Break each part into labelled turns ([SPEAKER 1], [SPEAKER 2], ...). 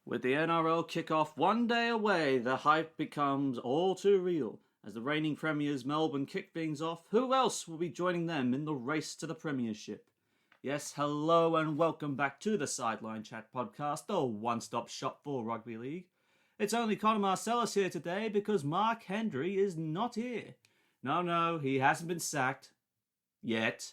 [SPEAKER 1] With the NRL kickoff one day away, the hype becomes all too real. As the reigning premiers Melbourne kick things off, who else will be joining them in the race to the Premiership? Yes, hello and welcome back to the Sideline Chat podcast, the one-stop shop for rugby league. It's only Connor Marcellus here today because Mark Hendry is not here. No, he hasn't been sacked. Yet.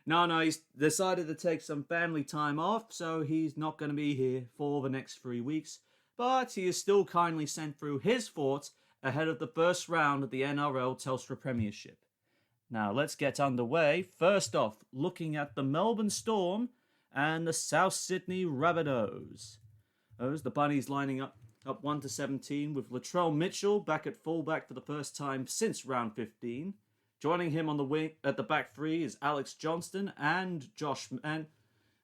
[SPEAKER 1] No, he's decided to take some family time off, so he's not going to be here for the next 3 weeks. But he has still kindly sent through his thoughts ahead of the first round of the NRL Telstra Premiership. Now, let's get underway. First off, looking at the Melbourne Storm and the South Sydney Rabbitohs. The Bunnies lining up 1 to 17 with Latrell Mitchell back at fullback for the first time since round 15. Joining him on the wing at the back three is Alex Johnston and Josh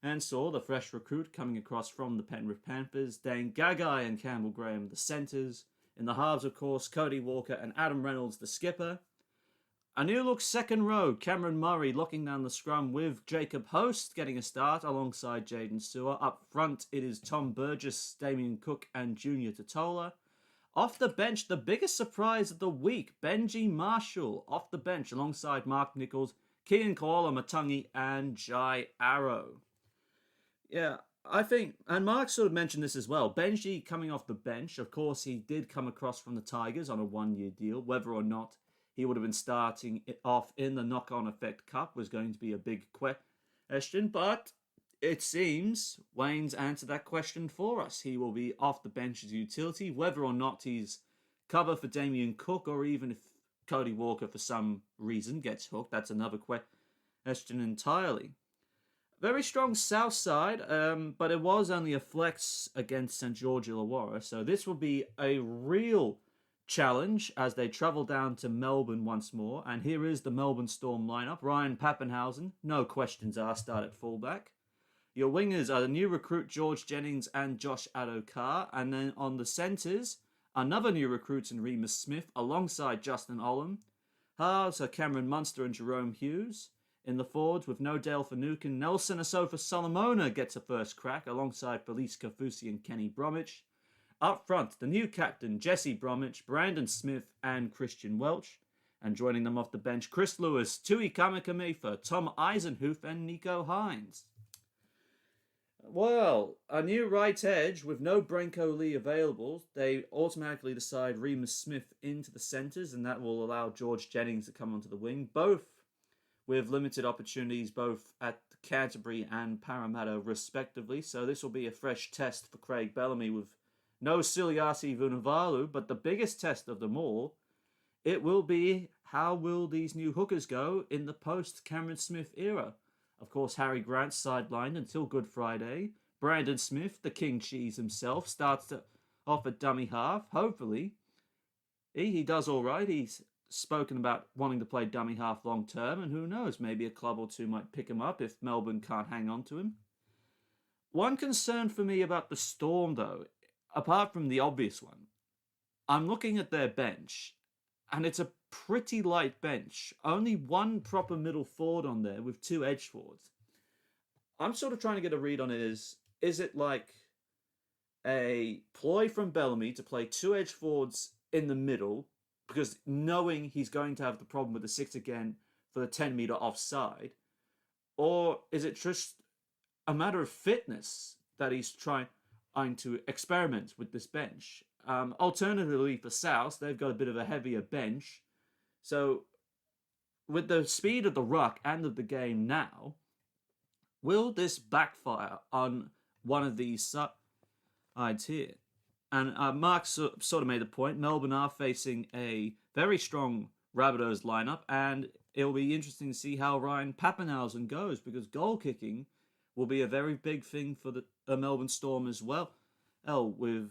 [SPEAKER 1] Mansour, the fresh recruit coming across from the Penrith Panthers. Dane Gagai and Campbell Graham, the centres. In the halves, of course, Cody Walker and Adam Reynolds, the skipper. A new look second row, Cameron Murray locking down the scrum with Jacob Host getting a start alongside Jaden Sewer. Up front, it is Tom Burgess, Damien Cook and Junior Totola. Off the bench, the biggest surprise of the week, Benji Marshall off the bench alongside Mark Nichols, Kian Koala-Matangi and Jai Arrow. Yeah, I think, and Mark sort of mentioned this as well, Benji coming off the bench, of course he did come across from the Tigers on a one-year deal. Whether or not he would have been starting it off in the knock-on effect cup was going to be a big question, but it seems Wayne's answered that question for us. He will be off the bench as a utility, whether or not he's cover for Damien Cook or even if Cody Walker for some reason gets hooked. That's another question entirely. Very strong south side, but it was only a flex against St. George Illawarra, so this will be a real challenge as they travel down to Melbourne once more. And here is the Melbourne Storm lineup. Ryan Pappenhausen, no questions asked, start at fullback. Your wingers are the new recruit George Jennings and Josh Addo-Carr. And then on the centres, another new recruit in Remus Smith alongside Justin Olam. Halves are Cameron Munster and Jerome Hughes. In the forwards with no Dale Finucane, Nelson Asofa Solomona gets a first crack alongside Felice Kafusi and Kenny Bromwich. Up front, the new captain Jesse Bromwich, Brandon Smith and Christian Welch. And joining them off the bench, Chris Lewis, Tui Kamikamefa, Tom Eisenhoof and Nico Hines. Well, a new right edge with no Branko Lee available. They automatically decide Remus Smith into the centres, and that will allow George Jennings to come onto the wing, both with limited opportunities both at Canterbury and Parramatta respectively. So this will be a fresh test for Craig Bellamy with no Siliasi Vunivalu, but the biggest test of them all, it will be how will these new hookers go in the post-Cameron Smith era. Of course, Harry Grant's sidelined until Good Friday. Brandon Smith, the King Cheese himself, starts to off at dummy half. Hopefully, he does all right. He's spoken about wanting to play dummy half long term, and who knows, maybe a club or two might pick him up if Melbourne can't hang on to him. One concern for me about the Storm, though, apart from the obvious one, I'm looking at their bench, and it's a pretty light bench. Only one proper middle forward on there with two edge forwards. I'm sort of trying to get a read on it. Is it like a ploy from Bellamy to play two edge forwards in the middle because knowing he's going to have the problem with the 6 again for the 10-metre offside? Or is it just a matter of fitness that he's trying to experiment with this bench? Alternatively for South, they've got a bit of a heavier bench. So with the speed of the ruck and of the game now, will this backfire on one of these sides here? And Mark sort of made a point. Melbourne are facing a very strong Rabbitohs lineup, and it'll be interesting to see how Ryan Pappenhausen goes, because goal kicking will be a very big thing for the Melbourne Storm as well. With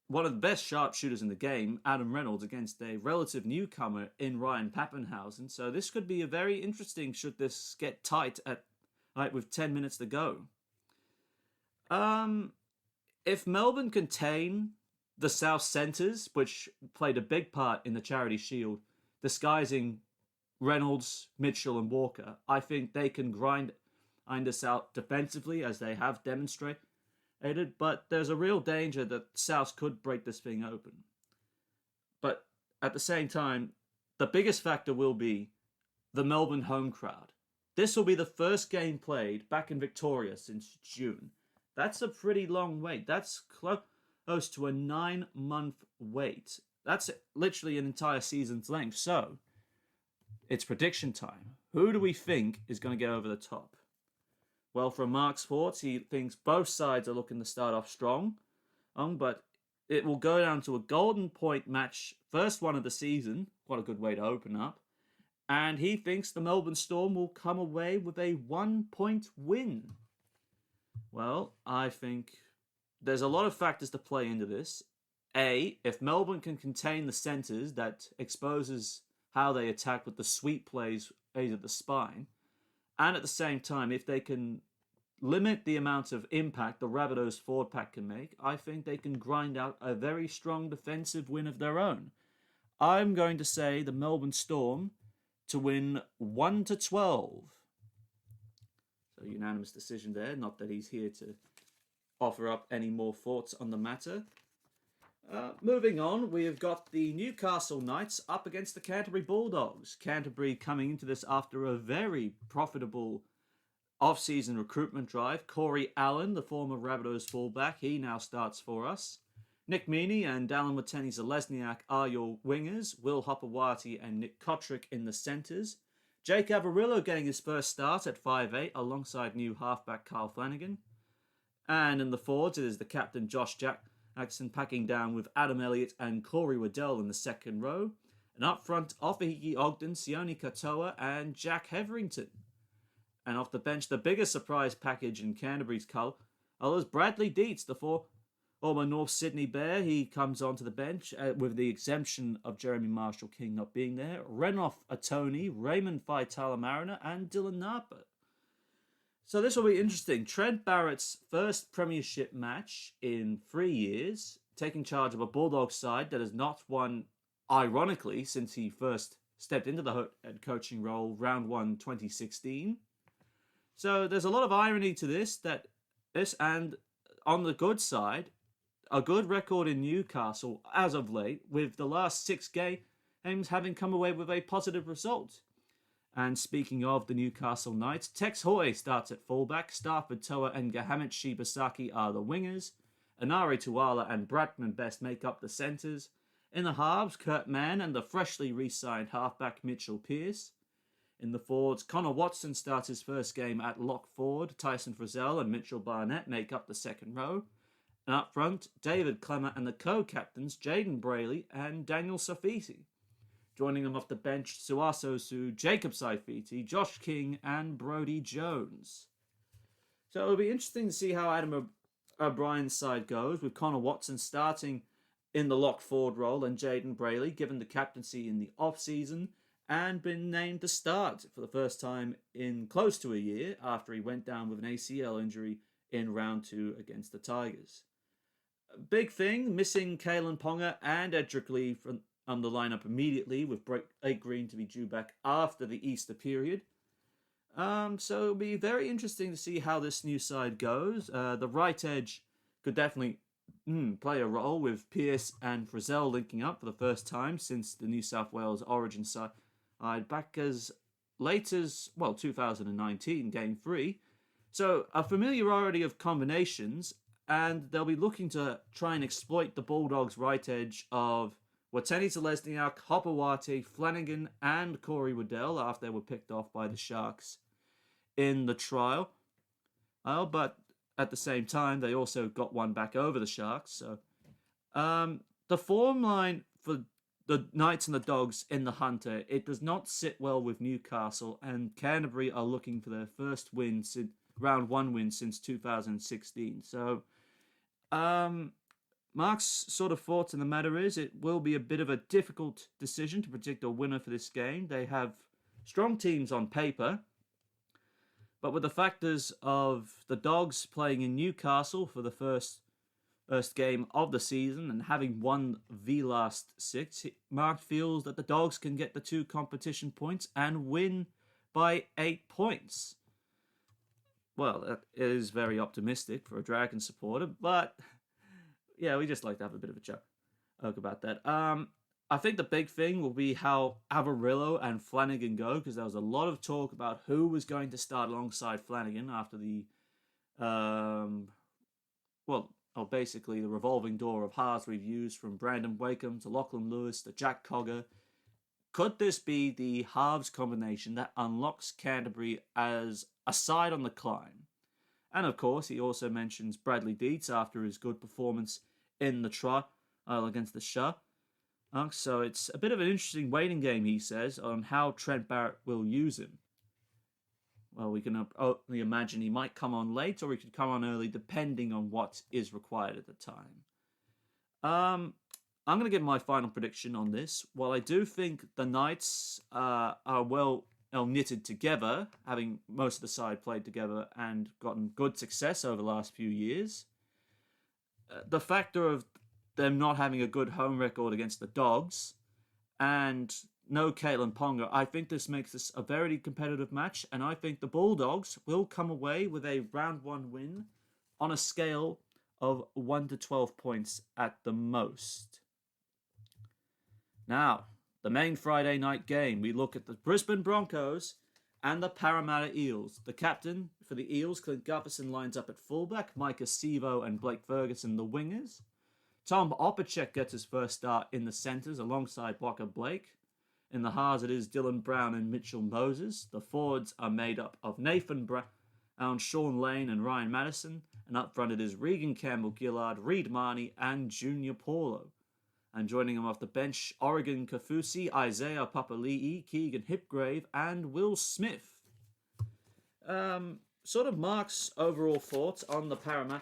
[SPEAKER 1] one of the best sharpshooters in the game, Adam Reynolds, against a relative newcomer in Ryan Pappenhausen. So this could be a very interesting should this get tight with 10 minutes to go. If Melbourne contain the South centres, which played a big part in the Charity Shield, disguising Reynolds, Mitchell and Walker, I think they can grind us out defensively as they have demonstrated. but there's a real danger that South could break this thing open. But at the same time, the biggest factor will be the Melbourne home crowd. This will be the first game played back in Victoria since June. That's a pretty long wait. That's close to a 9-month wait. That's literally an entire season's length. So, it's prediction time. Who do we think is going to get over the top? Well, from Mark's thoughts, he thinks both sides are looking to start off strong, but it will go down to a golden point match, first one of the season. What a good way to open up. And he thinks the Melbourne Storm will come away with a 1-point win. Well, I think there's a lot of factors to play into this. A, if Melbourne can contain the centres, that exposes how they attack with the sweep plays at the spine. And at the same time, if they can limit the amount of impact the Rabbitohs forward pack can make, I think they can grind out a very strong defensive win of their own. I'm going to say the Melbourne Storm to win 1-12. So unanimous decision there. Not that he's here to offer up any more thoughts on the matter. Moving on, we have got the Newcastle Knights up against the Canterbury Bulldogs. Canterbury coming into this after a very profitable off-season recruitment drive. Corey Allen, the former Rabbitohs fullback, he now starts for us. Nick Meaney and Dallin Watene-Zelezniak are your wingers. Will Hopewati and Nick Kotrick in the centres. Jake Averillo getting his first start at 5'8", alongside new halfback Carl Flanagan. And in the forwards, it is the captain Josh Jackson packing down with Adam Elliott and Corey Waddell in the second row. And up front, Ofahiki Ogden, Sione Katoa and Jack Hetherington. And off the bench, the biggest surprise package in Canterbury's colours, Bradley Dietz, the former North Sydney Bear. He comes onto the bench with the exemption of Jeremy Marshall-King not being there. Renouf Atoni, Raymond Faitala-Mariner and Dylan Napa. So this will be interesting. Trent Barrett's first premiership match in 3 years, taking charge of a Bulldogs side that has not won, ironically, since he first stepped into the head coaching role round 1 2016. So there's a lot of irony to this, and on the good side, a good record in Newcastle as of late, with the last 6 games having come away with a positive result. And speaking of the Newcastle Knights, Tex Hoy starts at fullback, Stafford Toa and Gahamet Shibasaki are the wingers, Inari Tuala and Bradman Best make up the centres. In the halves, Kurt Mann and the freshly re-signed halfback Mitchell Pearce. In the forwards, Connor Watson starts his first game at lock forward, Tyson Frizzell and Mitchell Barnett make up the second row. And up front, David Clement and the co-captains Jaden Brayley and Daniel Safiti. Joining them off the bench, Suaso Su, Jacob Saifiti, Josh King and Brodie Jones. So it'll be interesting to see how Adam O'Brien's side goes, with Connor Watson starting in the lock forward role and Jaden Brayley given the captaincy in the off-season and been named to start for the first time in close to a year after he went down with an ACL injury in round 2 against the Tigers. Big thing, missing Kalen Ponga and Edric Lee from the lineup immediately, with Blake Green to be due back after the Easter period. So it'll be very interesting to see how this new side goes. The right edge could definitely play a role, with Pearce and Frizzell linking up for the first time since the New South Wales Origin side back as late as, 2019, Game 3. So a familiarity of combinations, and they'll be looking to try and exploit the Bulldogs' right edge of Watene-Zelezniak, Hopewati, Flanagan and Corey Waddell after they were picked off by the Sharks in the trial. But at the same time, they also got one back over the Sharks. So the form line for the Knights and the Dogs in the Hunter, it does not sit well with Newcastle, and Canterbury are looking for their first win round 1 win since 2016. So Mark's sort of thoughts on the matter is it will be a bit of a difficult decision to predict a winner for this game. They have strong teams on paper, but with the factors of the Dogs playing in Newcastle for the first game of the season and having won the last 6, Mark feels that the Dogs can get the 2 competition points and win by 8 points. Well, that is very optimistic for a Dragon supporter, but yeah, we just like to have a bit of a joke about that. I think the big thing will be how Avarillo and Flanagan go, because there was a lot of talk about who was going to start alongside Flanagan after the, basically the revolving door of halves reviews from Brandon Wakeham to Lachlan Lewis to Jack Cogger. Could this be the halves combination that unlocks Canterbury as a side on the climb? And of course, he also mentions Bradley Dietz after his good performance in the trial against the Shah. So it's a bit of an interesting waiting game, he says, on how Trent Barrett will use him. Well, we can only imagine he might come on late or he could come on early, depending on what is required at the time. I'm going to give my final prediction on this. While I do think the Knights are well knitted together, having most of the side played together and gotten good success over the last few years, the factor of them not having a good home record against the Dogs and no Caitlin Ponga, I think this makes this a very competitive match, and I think the Bulldogs will come away with a round 1 win on a scale of 1 to 12 points at the most. Now, the main Friday night game, we look at the Brisbane Broncos and the Parramatta Eels. The captain for the Eels, Clint Gutherson, lines up at fullback, Micah Sevo and Blake Ferguson the wingers. Tom Opacek gets his first start in the centres alongside Walker Blake. In the halves, it is Dylan Brown and Mitchell Moses. The forwards are made up of Nathan Brown, Sean Lane and Ryan Madison. And up front, it is Regan Campbell-Gillard, Reed Marnie and Junior Paulo. And joining him off the bench, Oregon Kafusi, Isaiah Papali'i, Keegan Hipgrave and Will Smith. Sort of Mark's overall thoughts on the Parramatta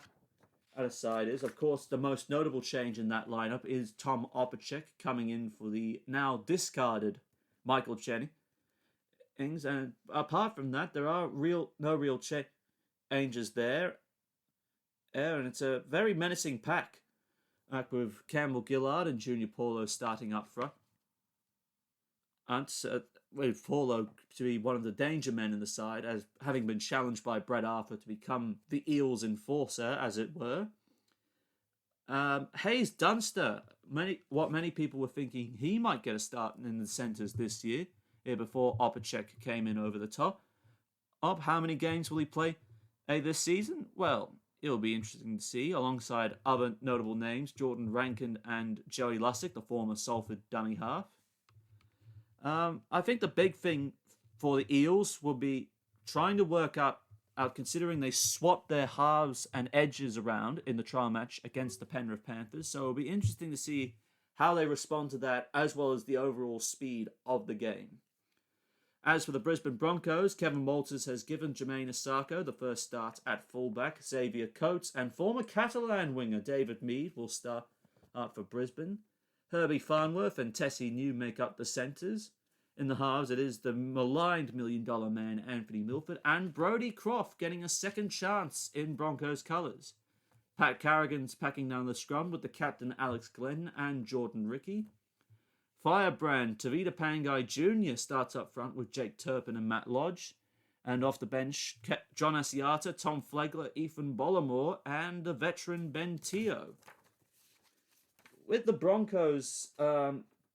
[SPEAKER 1] side is, of course, the most notable change in that lineup is Tom Opacek coming in for the now discarded Michael Jennings. And apart from that, there are no real changes there. And it's a very menacing pack with Campbell-Gillard and Junior Paulo starting up front. And with Paulo to be one of the danger men in the side, as having been challenged by Brett Arthur to become the Eels' enforcer, as it were. Hayes Dunster, many people were thinking he might get a start in the centres this year, before Opacek came in over the top. How many games will he play this season? Well, it'll be interesting to see, alongside other notable names, Jordan Rankin and Joey Lussick, the former Salford dummy half. I think the big thing for the Eels will be trying to work out, considering they swapped their halves and edges around in the trial match against the Penrith Panthers. So it'll be interesting to see how they respond to that, as well as the overall speed of the game. As for the Brisbane Broncos, Kevin Walters has given Jermaine Asako the first start at fullback. Xavier Coates and former Catalan winger David Mead will start for Brisbane. Herbie Farnworth and Tessie New make up the centres. In the halves, it is the maligned $1 million man Anthony Milford and Brodie Croft getting a second chance in Broncos colours. Pat Carrigan's packing down the scrum with the captain Alex Glenn and Jordan Rickey. Firebrand Tavita Pangai Jr. starts up front with Jake Turpin and Matt Lodge. And off the bench, John Asiata, Tom Flagler, Ethan Bollamore and the veteran Ben Teo. With the Broncos,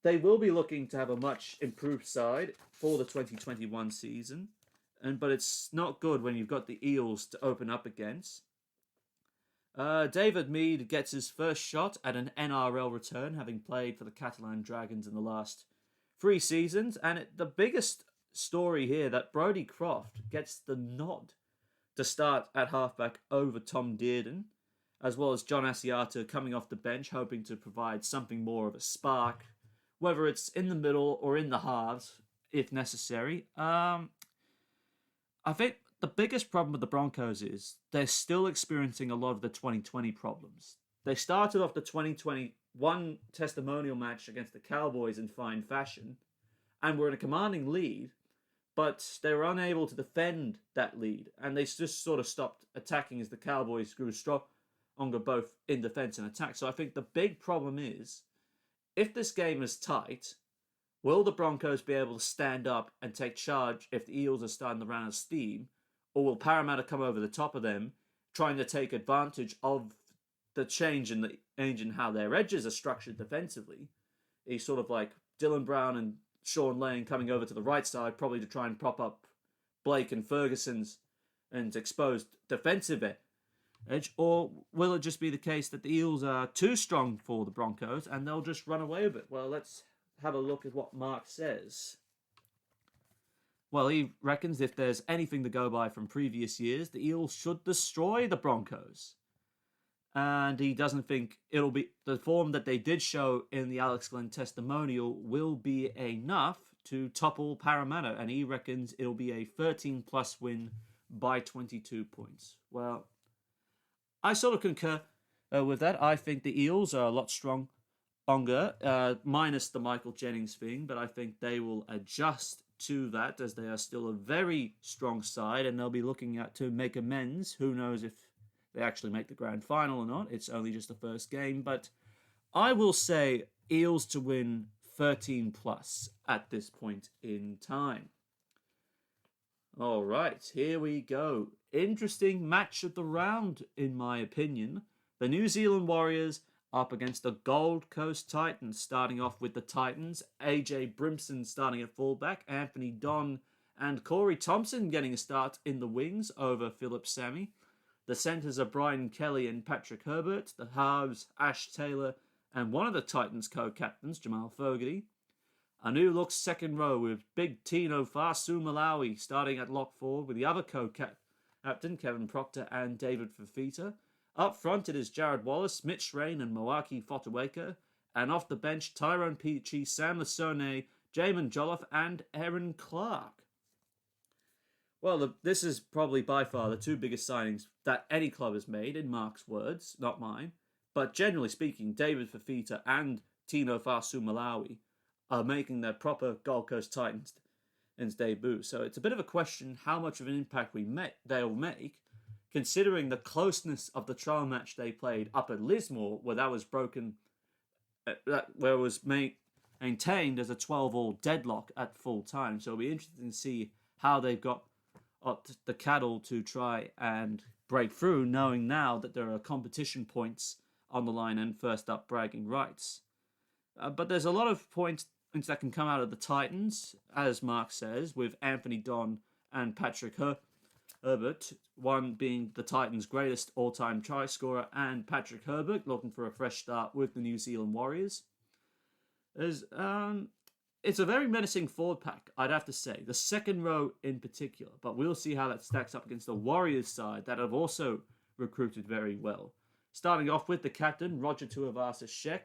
[SPEAKER 1] they will be looking to have a much improved side for the 2021 season. But it's not good when you've got the Eels to open up against. David Mead gets his first shot at an NRL return, having played for the Catalans Dragons in the last 3 seasons. And the biggest story here, that Brodie Croft gets the nod to start at halfback over Tom Dearden, as well as John Asiata coming off the bench, hoping to provide something more of a spark, whether it's in the middle or in the halves, if necessary. I think the biggest problem with the Broncos is they're still experiencing a lot of the 2020 problems. They started off the 2021 testimonial match against the Cowboys in fine fashion and were in a commanding lead, but they were unable to defend that lead, and they just sort of stopped attacking as the Cowboys grew stronger both in defence and attack. So I think the big problem is, if this game is tight, will the Broncos be able to stand up and take charge if the Eels are starting to run out of steam? or will Parramatta come over the top of them, trying to take advantage of the change in how their edges are structured defensively? He's sort of like Dylan Brown and Sean Lane coming over to the right side, probably to try and prop up Blake and Ferguson's and exposed defensive edge, or will it just be the case that the Eels are too strong for the Broncos and they'll just run away with it? Well, let's have a look at what Mark says. Well, he reckons if there's anything to go by from previous years, the Eels should destroy the Broncos. And he doesn't think it'll be the form that they did show in the Alex Glenn testimonial will be enough to topple Parramatta, and he reckons it'll be a 13-plus win by 22 points. Well, I sort of concur with that. I think the Eels are a lot stronger, minus the Michael Jennings thing, but I think they will adjust to that as they are still a very strong side, and they'll be looking at to make amends. Who knows if they actually make the grand final or not. It's only just the first game, but I will say Eels to win 13 plus at this point in time. All right, here we go. Interesting match of the round, in my opinion. The New Zealand Warriors up against the Gold Coast Titans, starting off with the Titans. AJ Brimson starting at fullback, Anthony Don and Corey Thompson getting a start in the wings over Philip Sammy. The centres are Brian Kelly and Patrick Herbert. The halves, Ash Taylor and one of the Titans' co-captains, Jamal Fogarty. A new look second row with Big Tino Fasu Malawi starting at lock forward with the other co-captain, Kevin Proctor and David Fafita. Up front it is Jared Wallace, Mitch Rain and Moaki Fotuweka. And off the bench, Tyrone Peachy, Sam Lasone, Jamin Jolliffe and Aaron Clark. Well, this is probably by far the two biggest signings that any club has made, in Mark's words, not mine. But generally speaking, David Fafita and Tino Fasu Malawi are making their proper Gold Coast Titans debut. So it's a bit of a question how much of an impact they'll make, considering the closeness of the trial match they played up at Lismore, where that was broken, where it was maintained as a 12-all deadlock at full time. So it'll be interesting to see how they've got the cattle to try and break through, knowing now that there are competition points on the line and first up bragging rights. But there's a lot of points that can come out of the Titans, as Mark says, with Anthony Don and Patrick Herbert, one being the Titans' greatest all-time try scorer, and Patrick Herbert looking for a fresh start with the New Zealand Warriors. It's a very menacing forward pack, I'd have to say. The second row in particular. But we'll see how that stacks up against the Warriors side that have also recruited very well. Starting off with the captain, Roger Tuivasa-Sheck.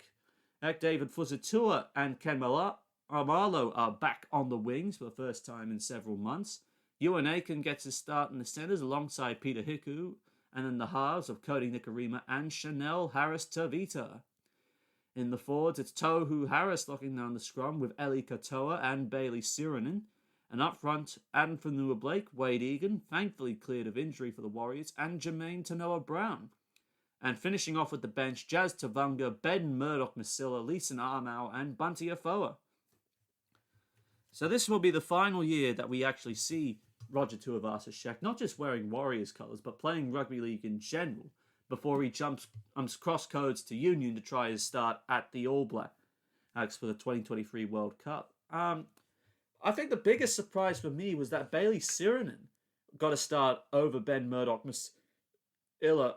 [SPEAKER 1] David Fusatua and Ken Marlow are back on the wings for the first time in several months. Ewan Aiken gets his start in the centres alongside Peter Hiku. And then the halves of Cody Nikarima and Chanel Harris-Tavita. In the forwards, it's Tohu Harris locking down the scrum with Eli Katoa and Bailey Sirinen. And up front, Adam Fanua Blake, Wade Egan, thankfully cleared of injury for the Warriors, and Jermaine Tanoa Brown. And finishing off with the bench, Jazz Tavunga, Ben Murdoch-Masila, Leeson Armau, and Bunty Afoa. So this will be the final year that we actually see Roger Tuivasa-Sheck, not just wearing Warriors colours, but playing rugby league in general, before he jumps cross codes to Union to try his start at the All Blacks for the 2023 World Cup. I think the biggest surprise for me was that Bailey Sirinen got a start over Ben Murdoch-Masila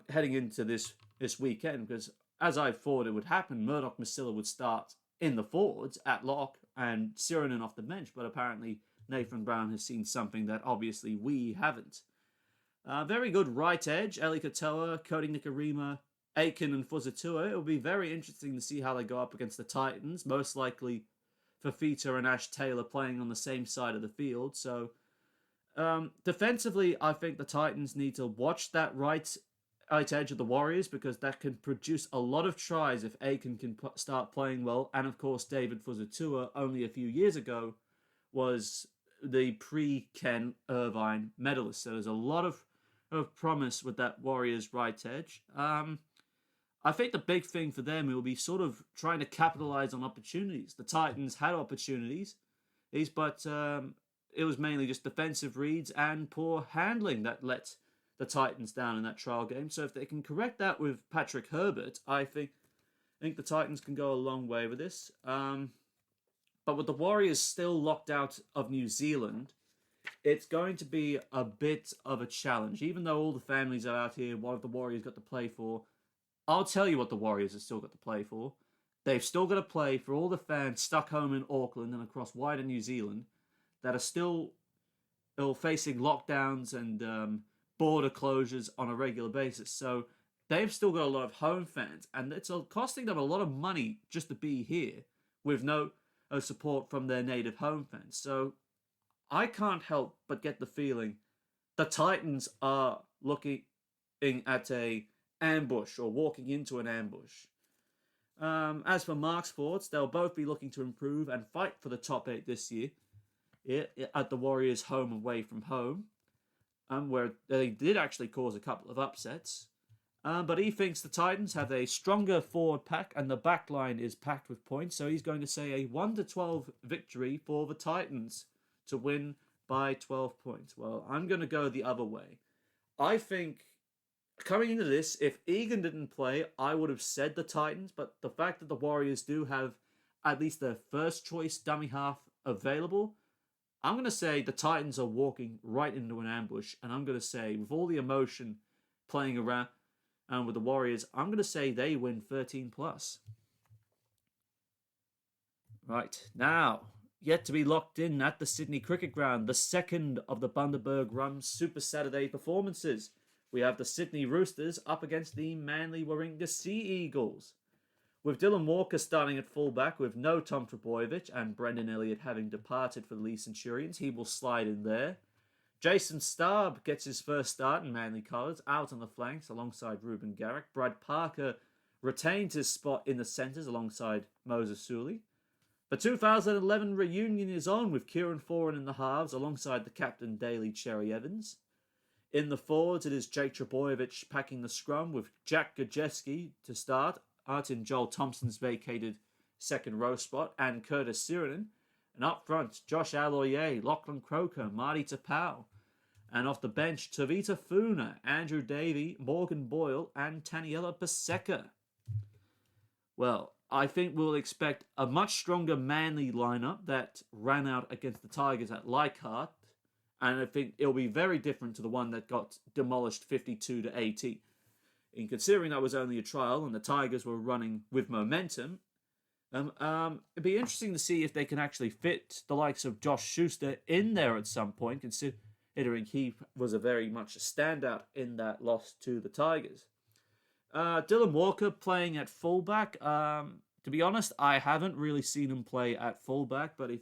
[SPEAKER 1] heading into this weekend, because as I thought it would happen, Murdoch-Masila would start in the forwards at lock and Sirinen off the bench, but apparently Nathan Brown has seen something that obviously we haven't. Very good right edge, Eli Katoa, Cody Nikarima, Aiken and Fusatua. It will be very interesting to see how they go up against the Titans. Most likely Fafita and Ash Taylor playing on the same side of the field. So defensively, I think the Titans need to watch that right edge of the Warriors, because that can produce a lot of tries if Aiken can start playing well. And of course, David Fusatua, only a few years ago, was the pre-Ken Irvine medalist. So there's a lot of promise with that Warriors right edge. I think the big thing for them will be sort of trying to capitalize on opportunities. The Titans had opportunities, but it was mainly just defensive reads and poor handling that let the Titans down in that trial game. So if they can correct that with Patrick Herbert, I think the Titans can go a long way with this. But with the Warriors still locked out of New Zealand, it's going to be a bit of a challenge. Even though all the families are out here, what have the Warriors got to play for? I'll tell you what the Warriors have still got to play for. They've still got to play for all the fans stuck home in Auckland and across wider New Zealand that are still facing lockdowns and border closures on a regular basis. So they've still got a lot of home fans, and it's costing them a lot of money just to be here with no support from their native home fans. So I can't help but get the feeling the Titans are looking at a ambush or walking into an ambush. As for marks forwards, they'll both be looking to improve and fight for the top 8 this year at the Warriors' home away from home, where they did actually cause a couple of upsets. But he thinks the Titans have a stronger forward pack and the back line is packed with points, so he's going to say a 1-12 victory for the Titans to win by 12 points. Well, I'm going to go the other way. I think coming into this, if Egan didn't play, I would have said the Titans, but the fact that the Warriors do have at least their first choice dummy half available, I'm going to say the Titans are walking right into an ambush, and I'm going to say, with all the emotion playing around and with the Warriors, I'm going to say they win 13+. Right, now, yet to be locked in at the Sydney Cricket Ground, the second of the Bundaberg Rum Super Saturday performances. We have the Sydney Roosters up against the Manly Warringah Sea Eagles. With Dylan Walker starting at fullback with no Tom Trbojevic and Brendan Elliott having departed for the Leeds Centurions, he will slide in there. Jason Starb gets his first start in Manly colours, out on the flanks alongside Ruben Garrick. Brad Parker retains his spot in the centres alongside Moses Suli. The 2011 reunion is on with Kieran Foran in the halves alongside the captain Daly Cherry Evans. In the forwards, it is Jake Trbojevic packing the scrum with Jack Gajewski to start, out in Joel Thompson's vacated second row spot, and Curtis Sirenen. And up front, Josh Aloye, Lachlan Croker, Marty Tapau. And off the bench, Tavita Funa, Andrew Davey, Morgan Boyle, and Taniela Paseka. Well, I think we'll expect a much stronger Manly lineup that ran out against the Tigers at Leichhardt. And I think it'll be very different to the one that got demolished 52-80. In considering that was only a trial and the Tigers were running with momentum, it'd be interesting to see if they can actually fit the likes of Josh Schuster in there at some point, considering he was very much a standout in that loss to the Tigers. Dylan Walker playing at fullback. To be honest, I haven't really seen him play at fullback, but if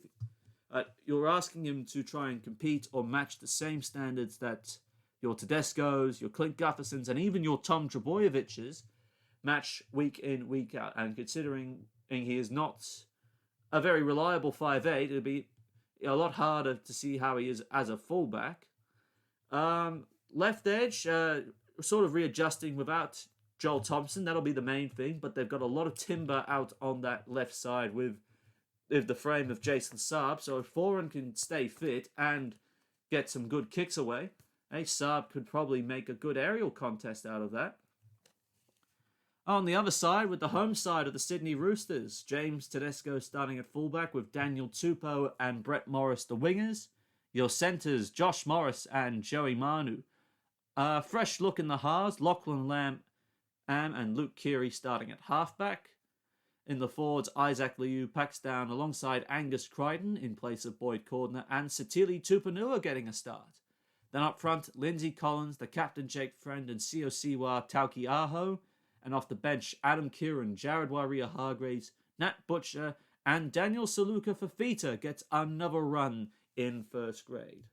[SPEAKER 1] you're asking him to try and compete or match the same standards that your Tedesco's, your Clint Guthersons, and even your Tom Trbojevics match week in, week out. And considering he is not a very reliable 5'8", it'll be a lot harder to see how he is as a fullback. Left edge, sort of readjusting without Joel Thompson. That'll be the main thing, but they've got a lot of timber out on that left side with the frame of Jason Saab. So if Foran can stay fit and get some good kicks away, Saab could probably make a good aerial contest out of that. On the other side, with the home side of the Sydney Roosters, James Tedesco starting at fullback with Daniel Tupou and Brett Morris the wingers. Your centres, Josh Morris and Joey Manu. Fresh look in the halves, Lachlan Lamb and Luke Keary starting at halfback. In the forwards, Isaac Liu packs down alongside Angus Crichton in place of Boyd Cordner and Satili Tupanua getting a start. Then up front, Lindsay Collins, the captain Jake Friend and Siosiwa Tauki Aho. And off the bench, Adam Kieran, Jared Waria-Hargreaves, Nat Butcher, and Daniel Saluka Fafita gets another run in first grade.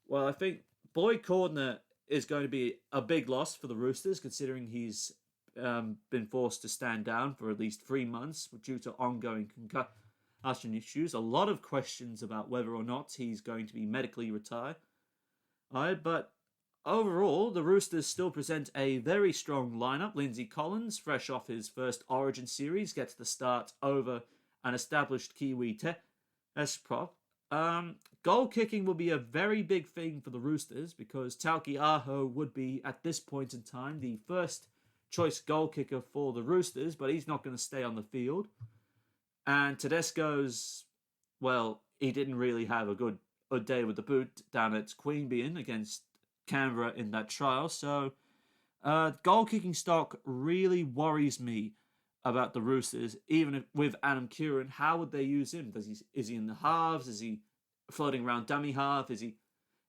[SPEAKER 1] Well, I think Boyd Cordner is going to be a big loss for the Roosters, considering he's been forced to stand down for at least 3 months due to ongoing concussion issues. A lot of questions about whether or not he's going to be medically retired. But overall, the Roosters still present a very strong lineup. Lindsay Collins, fresh off his first Origin series, gets the start over an established Kiwi test prop. Goal kicking will be a very big thing for the Roosters because Tauki Aho would be, at this point in time, the first choice goal kicker for the Roosters, but he's not going to stay on the field. And Tedesco's, well, he didn't really have a good day with the boot down at Queanbeyan against Canberra in that trial. So goal kicking stock really worries me about the Roosters, even if, with Adam Curran. Is he in the halves? Is he floating around dummy half? Is he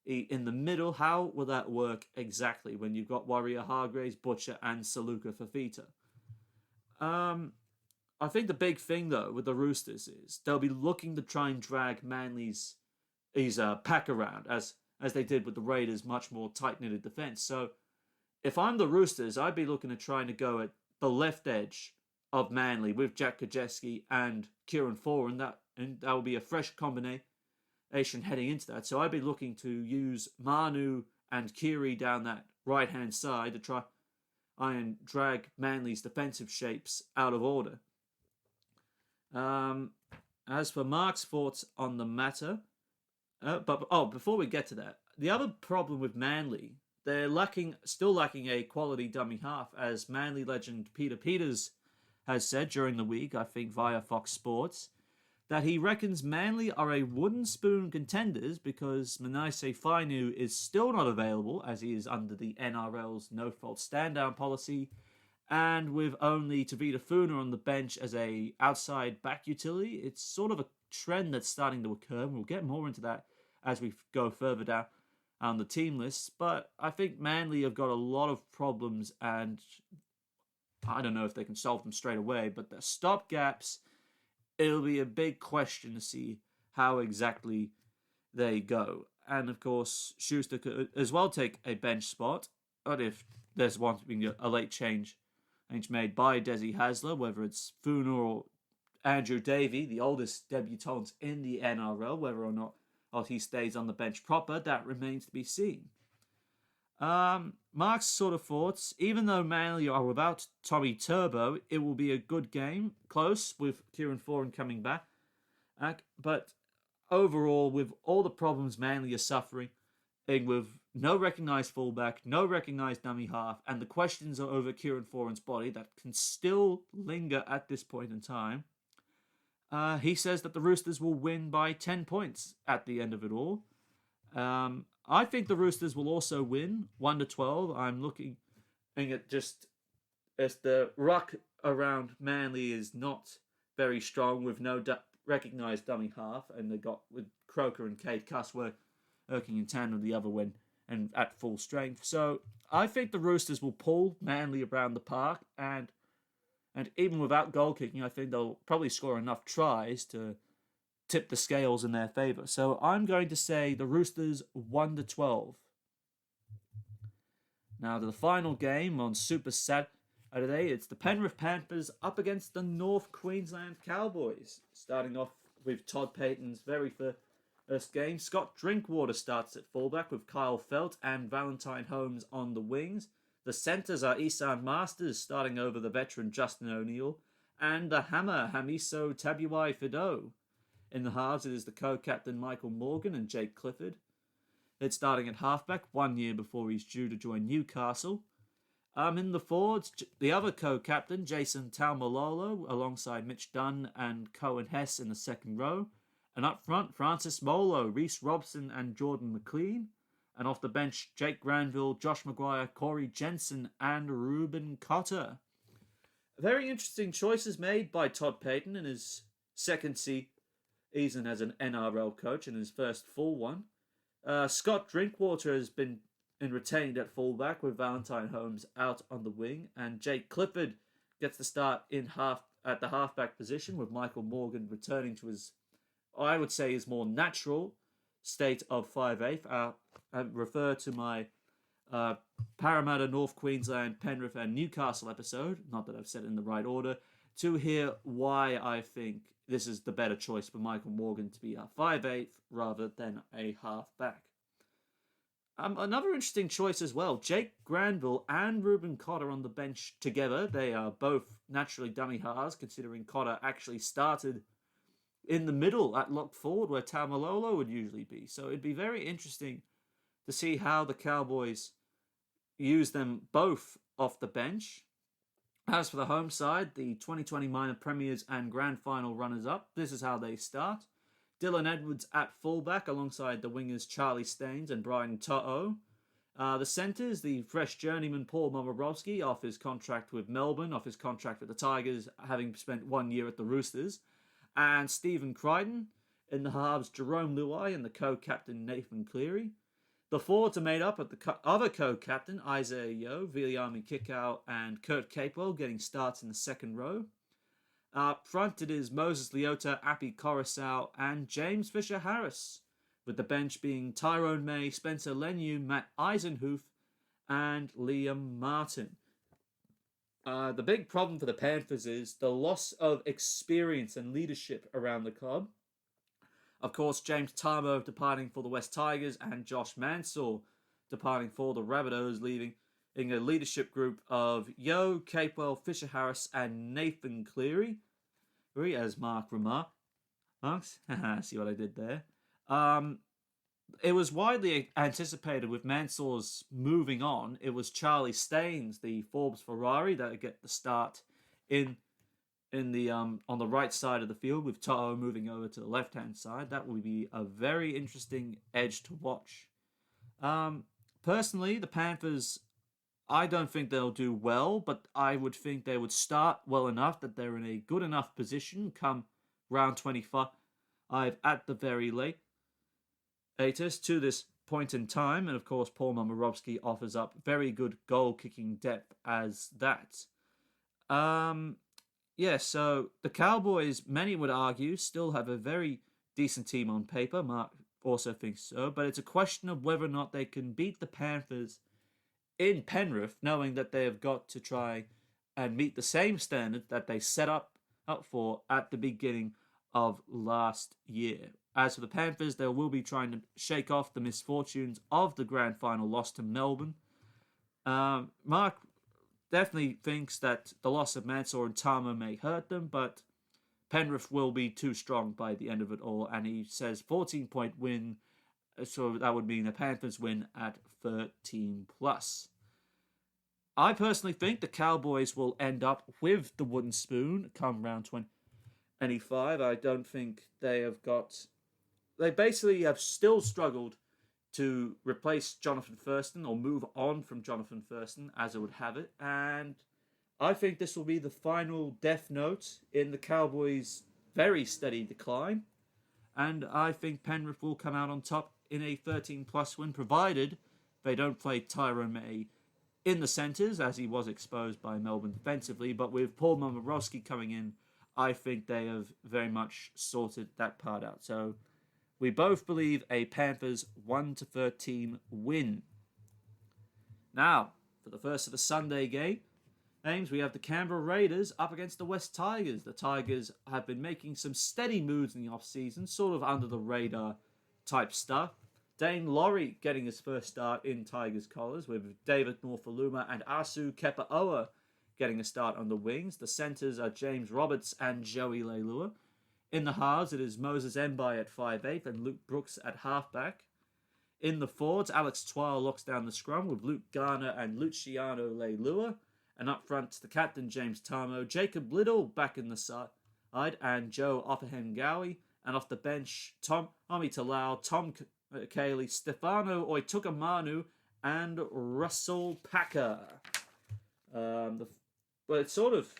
[SPEAKER 1] in the middle? How will that work exactly when you've got Warrior Hargraves, Butcher, and Saluka Fafita? I think the big thing though with the Roosters is they'll be looking to try and drag Manly's pack around as they did with the Raiders, much more tight-knitted defense. So if I'm the Roosters, I'd be looking at trying to go at the left edge of Manly with Jack Kajeski and Kieran Foran, and that will be a fresh combination heading into that. So I'd be looking to use Manu and Kiri down that right-hand side to try and drag Manly's defensive shapes out of order. As for Mark's thoughts on the matter, before we get to that, the other problem with Manly, they're still lacking a quality dummy half, as Manly legend Peter Peters has said during the week, I think via Fox Sports, that he reckons Manly are a wooden spoon contenders because Manasseh Fainu is still not available, as he is under the NRL's no-fault stand-down policy, and with only Tavita Funa on the bench as a outside back utility. It's sort of a trend that's starting to occur, and we'll get more into that as we go further down on the team list. But I think Manly have got a lot of problems, and I don't know if they can solve them straight away, but the stopgaps, it'll be a big question to see how exactly they go. And of course, Schuster could as well take a bench spot, but if there's one to be a late change made by Desi Hasler, whether it's Funa or Andrew Davey, the oldest debutant in the NRL, whether or not he stays on the bench proper, that remains to be seen. Mark's sort of thoughts, even though Manly are without Tommy Turbo, it will be a good game, close, with Kieran Foran coming back. But overall, with all the problems Manly are suffering, with no recognised fullback, no recognised dummy half, and the questions are over Kieran Foran's body that can still linger at this point in time, he says that the Roosters will win by 10 points at the end of it all. I think the Roosters will also win 1-12. I'm looking at just as the ruck around Manly is not very strong with no recognised dummy half, and they got with Croker and Kate Cuss working in tandem the other win and at full strength. So I think the Roosters will pull Manly around the park, and even without goal kicking, I think they'll probably score enough tries to tip the scales in their favour. So I'm going to say the Roosters 1-12. Now to the final game on Super Saturday, it's the Penrith Panthers up against the North Queensland Cowboys. Starting off with Todd Payton's very first game, Scott Drinkwater starts at fullback with Kyle Felt and Valentine Holmes on the wings. The centres are Isan Masters starting over the veteran Justin O'Neill and the hammer Hamiso Tabuai Fido. In the halves, it is the co-captain Michael Morgan and Jake Clifford. It's starting at halfback 1 year before he's due to join Newcastle. In the forwards, the other co-captain, Jason Taumalolo, alongside Mitch Dunn and Cohen Hess in the second row. And up front, Francis Molo, Reece Robson and Jordan McLean. And off the bench, Jake Granville, Josh Maguire, Corey Jensen and Ruben Cotter. Very interesting choices made by Todd Payton in his second season as an NRL coach and his first full one. Scott Drinkwater has been retained at fullback with Valentine Holmes out on the wing, and Jake Clifford gets the start at the halfback position with Michael Morgan returning to his, I would say, his more natural state of 5'8". I refer to my Parramatta, North Queensland, Penrith and Newcastle episode, not that I've said it in the right order, to hear why I think this is the better choice for Michael Morgan to be a 5'8" rather than a half-back. Another interesting choice as well, Jake Granville and Ruben Cotter on the bench together. They are both naturally dummy halves, considering Cotter actually started in the middle at lock forward where Tamalolo would usually be. So it'd be very interesting to see how the Cowboys use them both off the bench. As for the home side, the 2020 minor premiers and grand final runners-up, this is how they start. Dylan Edwards at fullback alongside the wingers Charlie Staines and Brian To'o. The centres, the fresh journeyman Paul Momorowski off his contract with Melbourne, off his contract with the Tigers, having spent 1 year at the Roosters. And Stephen Crichton. In the halves, Jerome Luai and the co-captain Nathan Cleary. The forwards are made up of the other co-captain, Isaiah Yeo, Viliami Kikau, and Kurt Capewell getting starts in the second row. Up front, it is Moses Leota, Api Coruscant, and James Fisher-Harris, with the bench being Tyrone May, Spencer Leniu, Matt Eisenhuth, and Liam Martin. The big problem for the Panthers is the loss of experience and leadership around the club. Of course, James Tarbo departing for the West Tigers and Josh Mansour departing for the Rabbitohs, leaving in a leadership group of Yeo, Capewell, Fisher-Harris, and Nathan Cleary, as Mark remarks. See what I did there? It was widely anticipated with Mansour's moving on. It was Charlie Staines, the Forbes Ferrari, that would get the start in the on the right side of the field, with To'o moving over to the left-hand side. That would be a very interesting edge to watch. Personally, the Panthers, I don't think they'll do well, but I would think they would start well enough that they're in a good enough position come round 25 at the very latest to this point in time. And of course, Paul Momorowski offers up very good goal-kicking depth as that. So the Cowboys, many would argue, still have a very decent team on paper. Mark also thinks so. But it's a question of whether or not they can beat the Panthers in Penrith, knowing that they have got to try and meet the same standard that they set up for at the beginning of last year. As for the Panthers, they will be trying to shake off the misfortunes of the grand final loss to Melbourne. Mark definitely thinks that the loss of Mansour and Tama may hurt them, but Penrith will be too strong by the end of it all, and he says 14-point win, so that would mean the Panthers win at 13+. I personally think the Cowboys will end up with the wooden spoon come round 25. I don't think they have got... They basically have still struggled to replace Jonathan Thurston or move on from Jonathan Thurston, as it would have it. And I think this will be the final death note in the Cowboys' very steady decline. And I think Penrith will come out on top in a 13+ win, provided they don't play Tyrone May in the centres, as he was exposed by Melbourne defensively. But with Paul Momorowski coming in, I think they have very much sorted that part out. So we both believe a Panthers 1-13 win. Now, for the first of the Sunday games, we have the Canberra Raiders up against the West Tigers. The Tigers have been making some steady moves in the off-season, sort of under the radar type stuff. Dane Laurie getting his first start in Tigers colours, with David Norfoluma and Asu Kepaoa getting a start on the wings. The centres are James Roberts and Joey Leilua. In the halves, it is Moses Mbai at 5'8" and Luke Brooks at halfback. In the forwards, Alex Twile locks down the scrum with Luke Garner and Luciano Leilua. And up front, the captain, James Tarmo, Jacob Little back in the side, and Joe Opahengawi. And off the bench, Tommy Talau, Tom Cayley, Stefano Oitukamanu, and Russell Packer. It's sort of...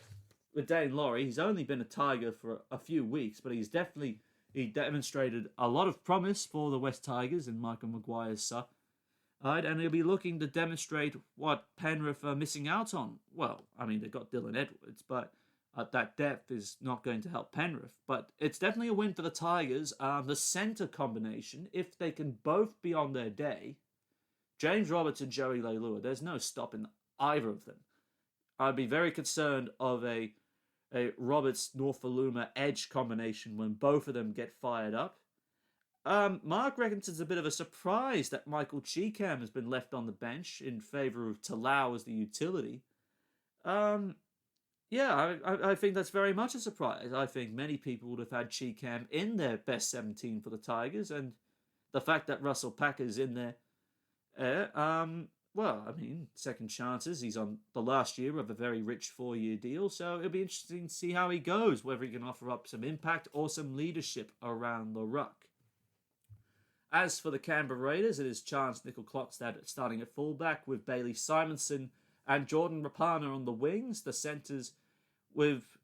[SPEAKER 1] With Dane Laurie, he's only been a Tiger for a few weeks, but he demonstrated a lot of promise for the West Tigers in Michael Maguire's side, and he'll be looking to demonstrate what Penrith are missing out on. Well, I mean, they've got Dylan Edwards, but that depth is not going to help Penrith. But it's definitely a win for the Tigers. The centre combination, if they can both be on their day, James Roberts and Joey Leilua, there's no stopping either of them. I'd be very concerned of a Roberts-Norfoluma edge combination when both of them get fired up. Mark reckons it's a bit of a surprise that Michael Cheekham has been left on the bench in favour of Talau as the utility. Yeah, I think that's very much a surprise. I think many people would have had Cheekham in their best 17 for the Tigers, and the fact that Russell Packer's in there, well, I mean, second chances. He's on the last year of a very rich 4-year deal, so it'll be interesting to see how he goes, whether he can offer up some impact or some leadership around the ruck. As for the Canberra Raiders, it is Chance Nickel-Klokstad starting at fullback with Bailey Simonson and Jordan Rapana on the wings. The centres with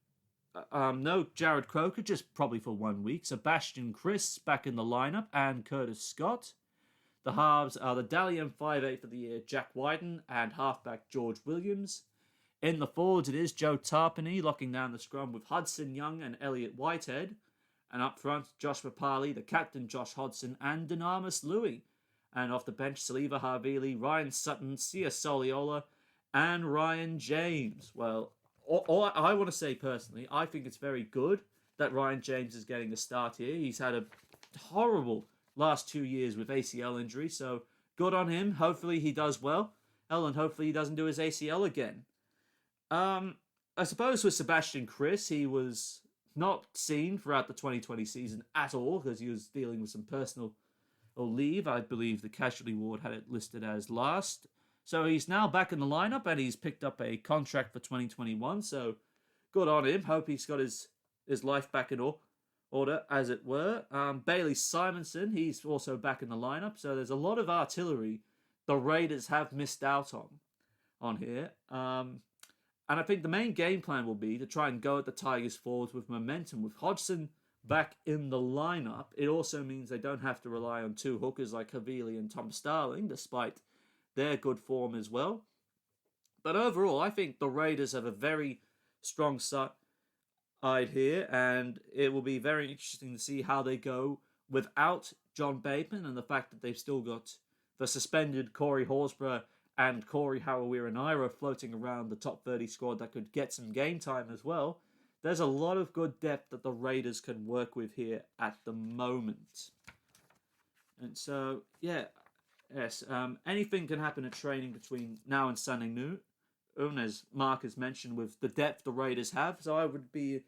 [SPEAKER 1] no Jared Croker, just probably for 1 week. Sebastian Chris back in the lineup and Curtis Scott. The halves are the Dalian 5'8" for the year, Jack Wyden, and halfback George Williams. In the forwards, it is Joe Tarpany locking down the scrum with Hudson Young and Elliot Whitehead. And up front, Josh Rapali, the captain Josh Hodgson, and Dynamis Louis. And off the bench, Saliva Havili, Ryan Sutton, Sia Soliola, and Ryan James. Well, all I want to say personally, I think it's very good that Ryan James is getting a start here. He's had a horrible last 2 years with ACL injury, so good on him. Hopefully he does well, and hopefully he doesn't do his ACL again. I suppose with Sebastian Chris, he was not seen throughout the 2020 season at all because he was dealing with some personal leave. I believe the casualty ward had it listed as last. So he's now back in the lineup and he's picked up a contract for 2021. So good on him. Hope he's got his life back in order, as it were. Bailey Simonson, he's also back in the lineup. So there's a lot of artillery the Raiders have missed out on here. And I think the main game plan will be to try and go at the Tigers forwards with momentum. With Hodgson back in the lineup, it also means they don't have to rely on two hookers like Havili and Tom Starling, despite their good form as well. But overall, I think the Raiders have a very strong side here, and it will be very interesting to see how they go without John Bateman and the fact that they've still got the suspended Corey Horsburgh and Corey Harawira-Naira floating around the top 30 squad that could get some game time as well. There's a lot of good depth that the Raiders can work with here at the moment. And so, yes, anything can happen at training between now and Sunday noon, as Mark has mentioned, with the depth the Raiders have. So I'd be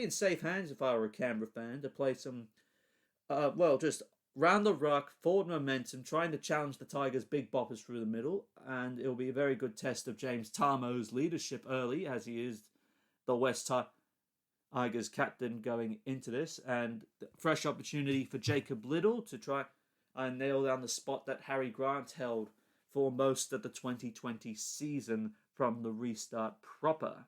[SPEAKER 1] in safe hands if I were a Canberra fan to play some, just round the ruck, forward momentum, trying to challenge the Tigers' big boppers through the middle, and it'll be a very good test of James Tarmo's leadership early, as he is the West Tigers captain going into this, and fresh opportunity for Jacob Little to try and nail down the spot that Harry Grant held for most of the 2020 season from the restart proper.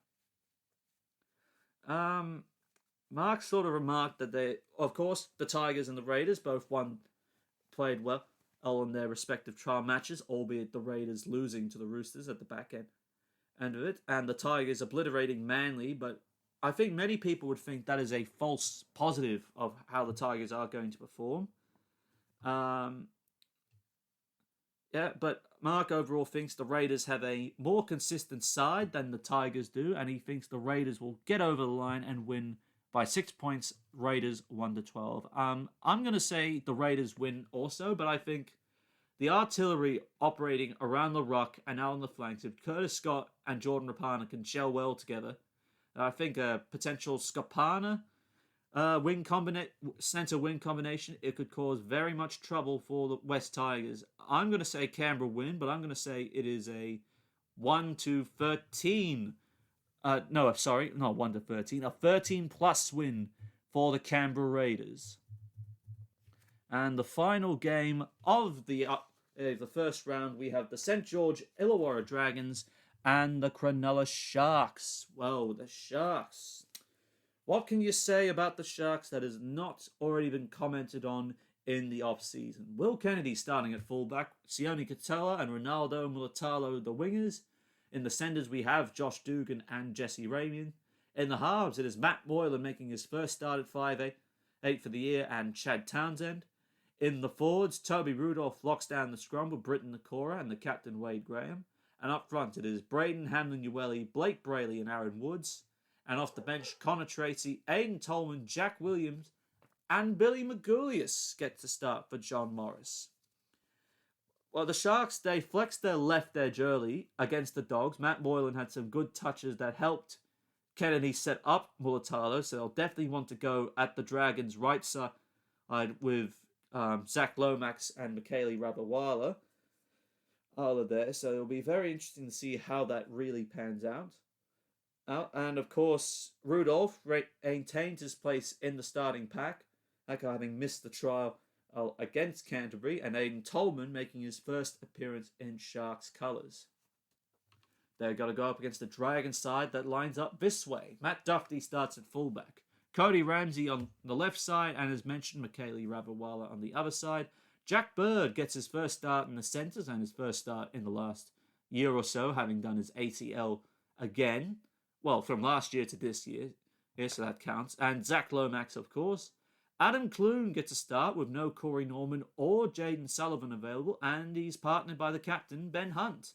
[SPEAKER 1] Mark sort of remarked that of course, the Tigers and the Raiders both played well in their respective trial matches, albeit the Raiders losing to the Roosters at the back end of it, and the Tigers obliterating Manly, but I think many people would think that is a false positive of how the Tigers are going to perform. But Mark overall thinks the Raiders have a more consistent side than the Tigers do, and he thinks the Raiders will get over the line and win by 6 points, Raiders 1-12. I'm going to say the Raiders win also, but I think the artillery operating around the ruck and out on the flanks, if Curtis Scott and Jordan Rapana can gel well together, I think a potential Scopana centre wing combination, it could cause very much trouble for the West Tigers. I'm going to say Canberra win, but I'm going to say it is a 1-13. Not 1-13. A 13-plus win for the Canberra Raiders. And the final game of the first round, we have the St. George Illawarra Dragons and the Cronulla Sharks. Well, the Sharks. What can you say about the Sharks that has not already been commented on in the off-season? Will Kennedy starting at fullback, Sione Katoa and Ronaldo Mulatalo the wingers. In the centres, we have Josh Dugan and Jesse Ramian. In the halves, it is Matt Moylan making his first start at 5'8" for the year, and Chad Townsend. In the forwards, Toby Rudolph locks down the scrum with Britton Nakora and the captain Wade Graham. And up front, it is Braden Hamlin-Ueli, Blake Brayley and Aaron Woods. And off the bench, Connor Tracy, Aidan Tolman, Jack Williams, and Billy Magoulias get to start for John Morris. Well, the Sharks, they flexed their left edge early against the Dogs. Matt Moylan had some good touches that helped Kennedy set up Mulatalo, so they'll definitely want to go at the Dragons' right side with Zach Lomax and Michaeli Ravawala are there. So it'll be very interesting to see how that really pans out. And of course, Rudolph maintained his place in the starting pack, after having missed the trial against Canterbury, and Aidan Tolman making his first appearance in Sharks colours. They're going to go up against the Dragon side that lines up this way. Matt Duffy starts at fullback. Cody Ramsey on the left side, and as mentioned, Michaeli Ravawala on the other side. Jack Bird gets his first start in the centres and his first start in the last year or so, having done his ACL again. Well, from last year to this year. Yeah, so that counts. And Zach Lomax, of course. Adam Clune gets a start with no Corey Norman or Jaden Sullivan available, and he's partnered by the captain, Ben Hunt.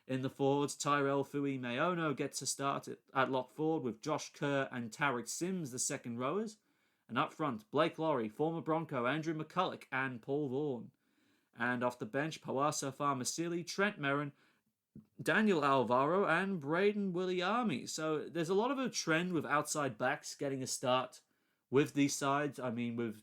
[SPEAKER 1] In the forwards, Tyrell Fui Mayono gets a start at lock forward with Josh Kerr and Tarek Sims, the second rowers. And up front, Blake Laurie, former Bronco, Andrew McCulloch, and Paul Vaughan. And off the bench, Pawasa Farmasili, Trent Merrin, Daniel Alvaro, and Braden Williami. So there's a lot of a trend with outside backs getting a start with these sides. I mean, with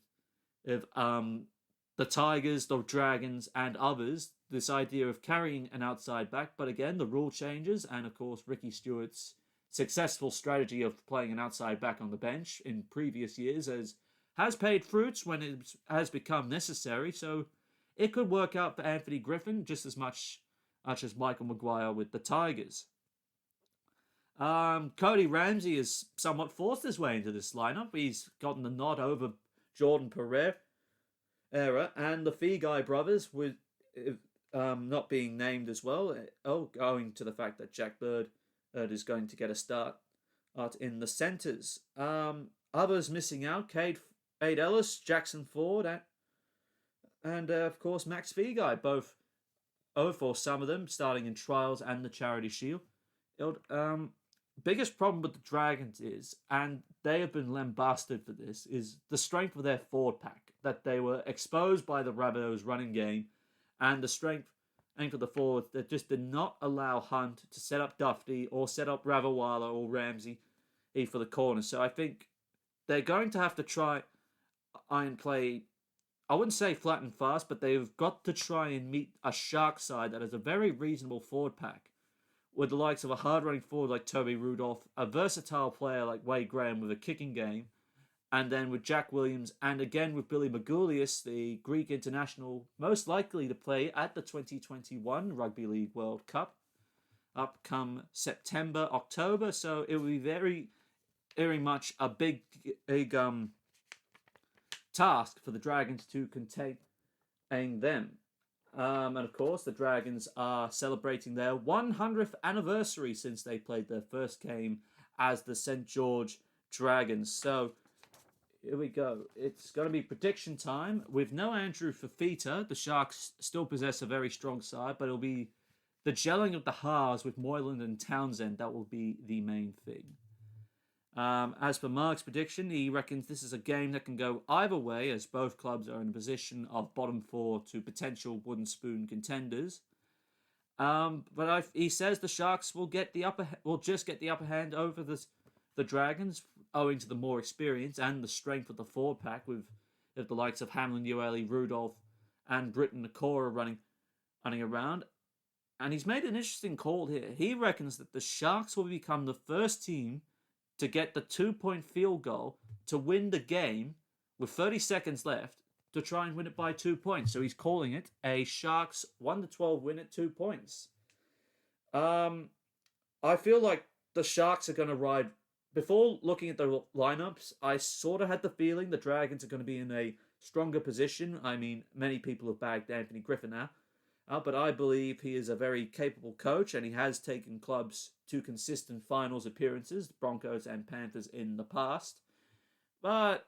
[SPEAKER 1] the Tigers, the Dragons, and others, this idea of carrying an outside back. But again, the rule changes, and of course, Ricky Stewart's successful strategy of playing an outside back on the bench in previous years has paid fruits when it has become necessary. So it could work out for Anthony Griffin just as much as Michael Maguire with the Tigers. Cody Ramsey has somewhat forced his way into this lineup. He's gotten the nod over Jordan Pereira and the Figai brothers with not being named as well. Owing to the fact that Jack Bird is going to get a start in the centres. Others missing out, Cade Ellis, Jackson Ford, and of course Max Figai, both for some of them starting in trials and the Charity Shield. Biggest problem with the Dragons is, and they have been lambasted for this, is the strength of their forward pack, that they were exposed by the Rabbitohs running game, and the strength of the forwards that just did not allow Hunt to set up Duffy or set up Ravawala or Ramsey for the corner. So I think they're going to have to try and play, I wouldn't say flat and fast, but they've got to try and meet a Shark side that has a very reasonable forward pack, with the likes of a hard-running forward like Toby Rudolph, a versatile player like Wade Graham with a kicking game, and then with Jack Williams, and again with Billy Magoulias, the Greek international, most likely to play at the 2021 Rugby League World Cup, up come September, October. So it will be very, very much a big task for the Dragons to contain them. And of course, the Dragons are celebrating their 100th anniversary since they played their first game as the St. George Dragons. So here we go. It's going to be prediction time. With no Andrew Fafita, the Sharks still possess a very strong side, but it'll be the gelling of the halves with Moylan and Townsend that will be the main thing. As for Mark's prediction, he reckons this is a game that can go either way, as both clubs are in a position of bottom four to potential wooden spoon contenders. But he says the Sharks will just get the upper hand over the Dragons, owing to the more experience and the strength of the forward pack, with the likes of Hamlin, Ueli, Rudolph, and Britton Nakora running around. And he's made an interesting call here. He reckons that the Sharks will become the first team to get the 2-point field goal to win the game with 30 seconds left to try and win it by 2 points. So he's calling it a Sharks 1-12 win at 2 points. I feel like the Sharks are going to ride. Before looking at the lineups, I sort of had the feeling the Dragons are going to be in a stronger position. I mean, many people have bagged Anthony Griffin now. But I believe he is a very capable coach, and he has taken clubs to consistent finals appearances, Broncos and Panthers in the past. But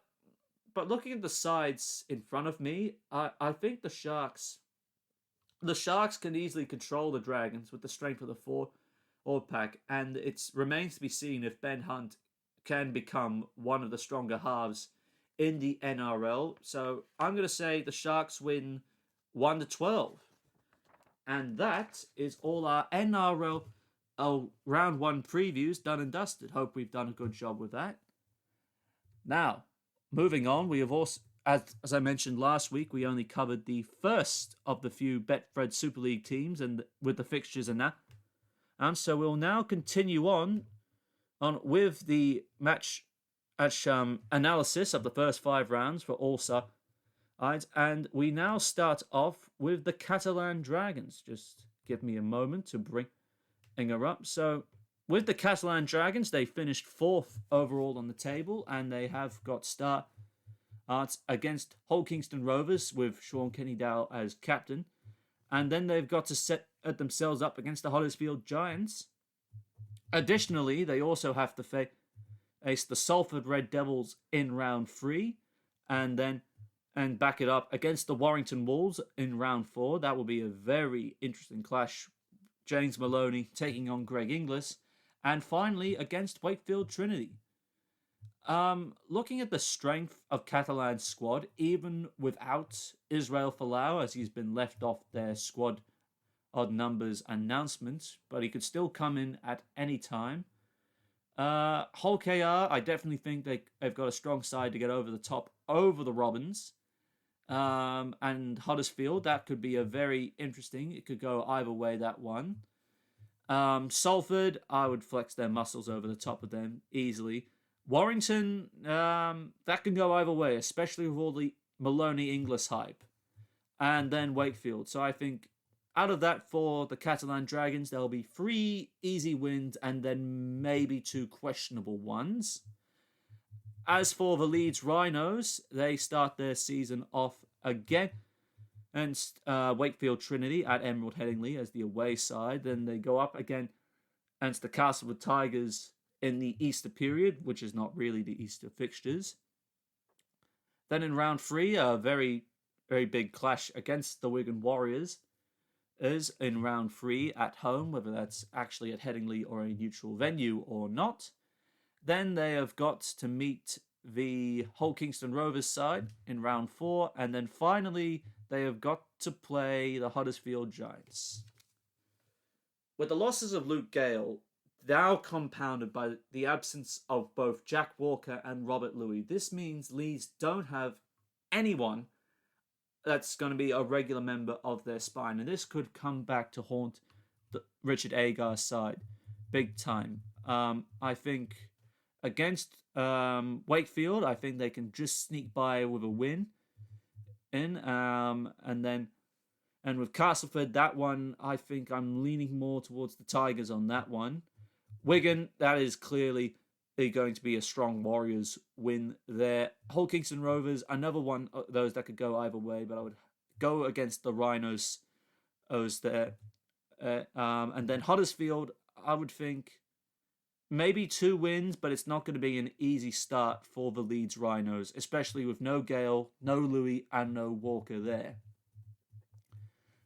[SPEAKER 1] looking at the sides in front of me, I think the Sharks can easily control the Dragons with the strength of the forward pack, and it remains to be seen if Ben Hunt can become one of the stronger halves in the NRL. So I'm going to say the Sharks win 1-12. And that is all our NRL round one previews done and dusted. Hope we've done a good job with that. Now, moving on, we have also, as I mentioned last week, we only covered the first of the few Betfred Super League teams and with the fixtures and that. And so we'll now continue on with the match analysis of the first 5 rounds for all sides. And we now start off with the Catalan Dragons. Just give me a moment to bring her up. So with the Catalan Dragons, they finished 4th overall on the table, and they have got start against Hull Kingston Rovers with Sean Kennedy-Dale as captain. And then they've got to set themselves up against the Huddersfield Giants. Additionally, they also have to face the Salford Red Devils in round 3, and back it up against the Warrington Wolves in round 4. That will be a very interesting clash. James Maloney taking on Greg Inglis. And finally, against Wakefield Trinity. Looking at the strength of Catalan's squad, even without Israel Folau, as he's been left off their squad odd numbers announcement, but he could still come in at any time. Hull KR, I definitely think they've got a strong side to get over the top over the Robins. And Huddersfield, that could be a very interesting. It could go either way, that one. Salford, I would flex their muscles over the top of them easily. Warrington, that can go either way, especially with all the Maloney Inglis hype. And then Wakefield. So I think out of that, for the Catalan Dragons, there'll be 3 easy wins and then maybe 2 questionable ones. As for the Leeds Rhinos, they start their season off again against Wakefield Trinity at Emerald Headingley as the away side. Then they go up again against the Castleford Tigers in the Easter period, which is not really the Easter fixtures. Then in round 3, a very, very big clash against the Wigan Warriors is in round 3 at home, whether that's actually at Headingley or a neutral venue or not. Then they have got to meet the Hull Kingston Rovers side in round 4. And then finally, they have got to play the Huddersfield Giants. With the losses of Luke Gale, now compounded by the absence of both Jack Walker and Robert Louis, this means Leeds don't have anyone that's going to be a regular member of their spine. And this could come back to haunt Richard Agar's side big time. I think against Wakefield, I think they can just sneak by with a win. And with Castleford, that one, I think I'm leaning more towards the Tigers on that one. Wigan, that is clearly going to be a strong Warriors win there. Hull Kingston Rovers, another one of those that could go either way, but I would go against the Rhinos there. And then Huddersfield, I would think maybe 2 wins, but it's not going to be an easy start for the Leeds Rhinos, especially with no Gale, no Louis, and no Walker there.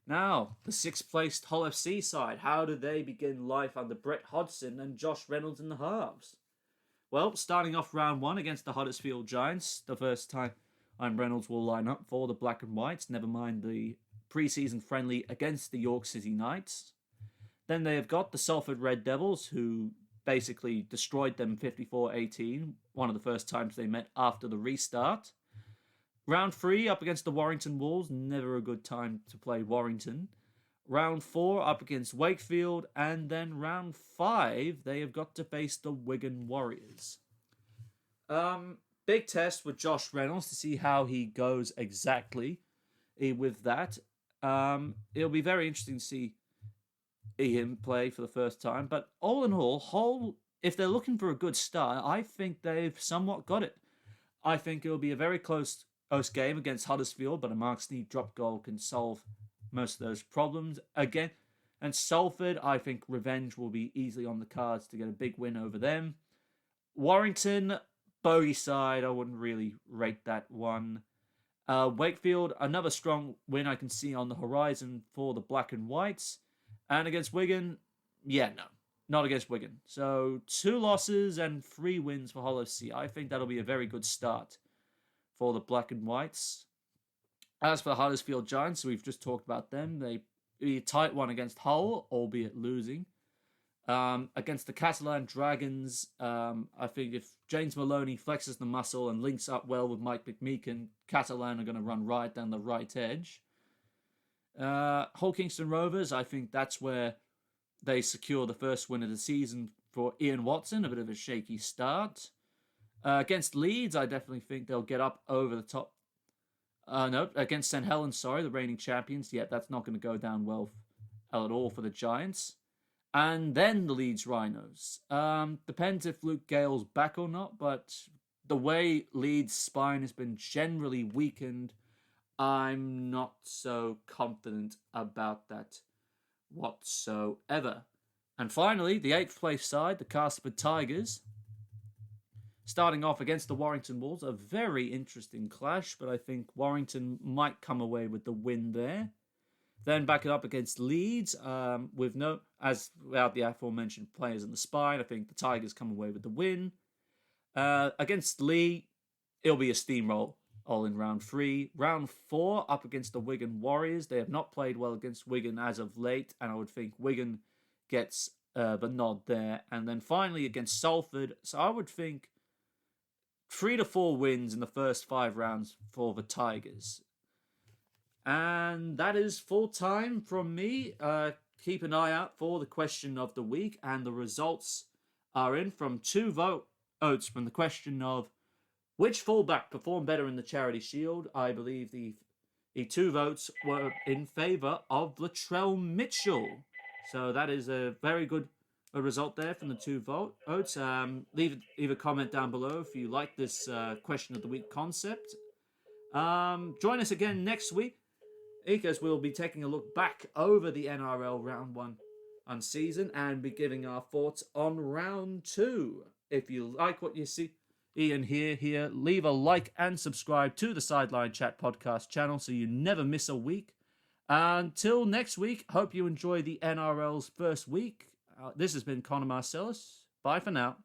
[SPEAKER 1] Now, the 6th placed Hull FC side. How do they begin life under Brett Hodgson and Josh Reynolds in the halves? Well, starting off round 1 against the Huddersfield Giants, the first time Reynolds will line up for the Black and Whites, never mind the pre-season friendly against the York City Knights. Then they have got the Salford Red Devils, who basically destroyed them 54-18, one of the first times they met after the restart. Round 3 up against the Warrington Wolves, never a good time to play Warrington. Round 4 up against Wakefield, and then round 5 they have got to face the Wigan Warriors. Big test with Josh Reynolds to see how he goes exactly with that. It'll be very interesting to see him play for the first time, but all in all, Hull, if they're looking for a good start, I think they've somewhat got it. I think it'll be a very close game against Huddersfield, but a Mark Sneed drop goal can solve most of those problems. Again, and Salford, I think revenge will be easily on the cards to get a big win over them. Warrington, bogey side, I wouldn't really rate that one. Wakefield, another strong win I can see on the horizon for the Black and Whites. And against Wigan, no, not against Wigan. So 2 losses and 3 wins for Hull FC. I think that'll be a very good start for the Black and Whites. As for the Huddersfield Giants, we've just talked about them. They be a tight one against Hull, albeit losing. Against the Catalans Dragons, I think if James Maloney flexes the muscle and links up well with Mike McMeekin, Catalan are going to run right down the right edge. Hull Kingston Rovers, I think that's where they secure the first win of the season for Ian Watson, a bit of a shaky start. Against Leeds, I definitely think they'll get up over the top. No, against St Helens, the reigning champions. Yeah, that's not going to go down well at all for the Giants. And then the Leeds Rhinos. Depends if Luke Gale's back or not, but the way Leeds' spine has been generally weakened, I'm not so confident about that whatsoever. And finally, the 8th place side, the Castleford Tigers, starting off against the Warrington Wolves, a very interesting clash, but I think Warrington might come away with the win there. Then back it up against Leeds, without the aforementioned players in the spine, I think the Tigers come away with the win. Against Lee, it'll be a steamroll all in round 3. Round 4, up against the Wigan Warriors. They have not played well against Wigan as of late, and I would think Wigan gets the nod there. And then finally against Salford, so I would think 3 to 4 wins in the first 5 rounds for the Tigers. And that is full time from me. Keep an eye out for the question of the week, and the results are in from 2 votes from the question of which fullback performed better in the Charity Shield. I believe the 2 votes were in favour of Latrell Mitchell. So that is a very good result there from the 2 votes. Leave a comment down below if you like this question of the week concept. Join us again next week, as we'll be taking a look back over the NRL Round 1 season and be giving our thoughts on Round 2. If you like what you see and hear here, leave a like and subscribe to the Sideline Chat podcast channel so you never miss a week. Until next week, hope you enjoy the NRL's first week. This has been Connor Marcellus. Bye for now.